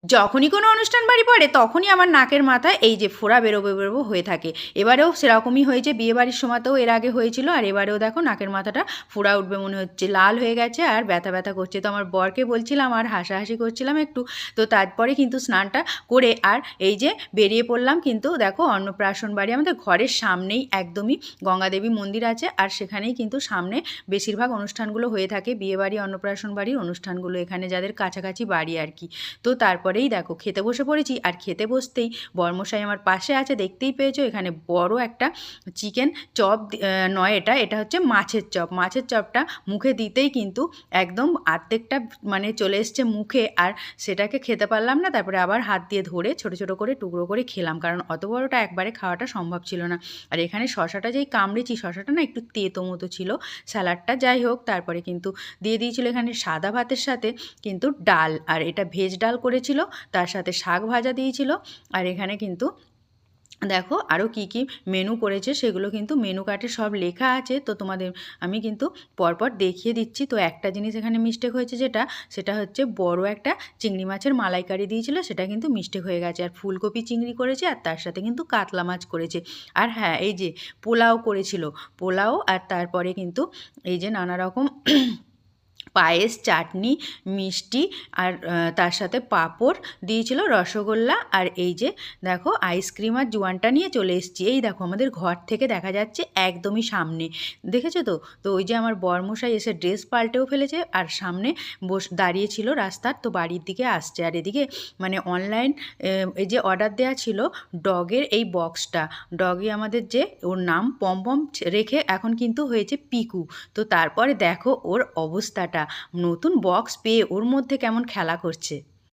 যখনই কোনো অনুষ্ঠান বাড়ি পড়ে তখনই আমার নাকের মাথায় এই যে ফোঁড়া বেরোবে বেরোবো হয়ে থাকে। এবারেও সেরকমই হয়েছে, বিয়েবাড়ির সময়তেও এর আগে হয়েছিল, আর এবারেও দেখো নাকের মাথাটা ফোঁড়া উঠবে মনে হচ্ছে, লাল হয়ে গেছে আর ব্যথা ব্যথা করছে। তো আমার বরকে বলছিলাম আর হাসাহাসি করছিলাম একটু। তো তারপরে কিন্তু স্নানটা করে আর এই যে বেরিয়ে পড়লাম। কিন্তু দেখো অন্নপ্রাশন বাড়ি আমাদের ঘরের সামনেই একদমই গঙ্গাদেবী মন্দির আছে, আর সেখানেই কিন্তু সামনে বেশিরভাগ অনুষ্ঠানগুলো হয়ে থাকে, বিয়েবাড়ি অন্নপ্রাশন বাড়ির অনুষ্ঠানগুলো এখানে যাদের কাছাকাছি বাড়ি আর কি। তো তারপরেই দেখো খেতে বসে পড়েছি, আর খেতে বসতেই বরমশাই আমার পাশে আছে, দেখতেই পেয়েছো এখানে বড় একটা চিকেন চপ নয়, এটা হচ্ছে মাছের চপ। মাছের চপটা মুখে দিতেই কিন্তু একদম আর্ধেকটা মানে চলে এসছে মুখে, আর সেটাকে খেতে পারলাম না। তারপরে আবার হাত দিয়ে ধরে ছোট ছোট করে টুকরো করে খেলাম, কারণ অত বড়টা একবারে খাওয়াটা সম্ভব ছিল না। আর এখানে শশাটা যেই কামড়েছি, শশাটা না একটু তেতো মতো ছিল, স্যালাডটা যাই হোক। তারপরে কিন্তু দিয়ে দিয়েছিল এখানে সাদা ভাতের সাথে কিন্তু ডাল, আর এটা ভেজ ডাল করেছিল, তার সাথে শাক ভাজা দিয়েছিল। আর এখানে কিন্তু দেখো আরও কি কি মেনু করেছে সেগুলো কিন্তু মেনু কার্ডে সব লেখা আছে, তো তোমাদের আমি কিন্তু পরপর দেখিয়ে দিচ্ছি। তো একটা জিনিস এখানে মিস্টেক হয়েছে, সেটা হচ্ছে বড় একটা চিংড়ি মাছের মালাইকারি দিয়েছিল, সেটা কিন্তু মিস্টেক হয়ে গেছে। আর ফুলকপি চিংড়ি করেছে, আর তার সাথে কিন্তু কাতলা মাছ করেছে। আর হ্যাঁ, এই যে পোলাও করেছিল, পোলাও, আর তারপরে কিন্তু এই যে নানা রকম পায়েস, চাটনি, মিষ্টি, আর তার সাথে পাঁপড় দিয়েছিল, রসগোল্লা। আর এই যে দেখো আইসক্রিম আর জোয়ানটা নিয়ে চলে এসেছি। এই দেখো আমাদের ঘর থেকে দেখা যাচ্ছে একদমই সামনে, দেখেছো তো? তো ওই যে আমার বরমশাই এসে ড্রেস পাল্টেও ফেলেছে, আর সামনে দাঁড়িয়েছিল রাস্তার, তো বাড়ির দিকে আসছে। আর এদিকে মানে অনলাইন এই যে অর্ডার দেওয়া ছিল ডগের এই বক্সটা, ডগে আমাদের যে ওর নাম পমপম রেখে এখন কিন্তু হয়েছে পিকু। তো তারপরে দেখো ওর অবস্থাটা, নতুন বক্স পেয়ে ওর মধ্যে কেমন খেলা করছে।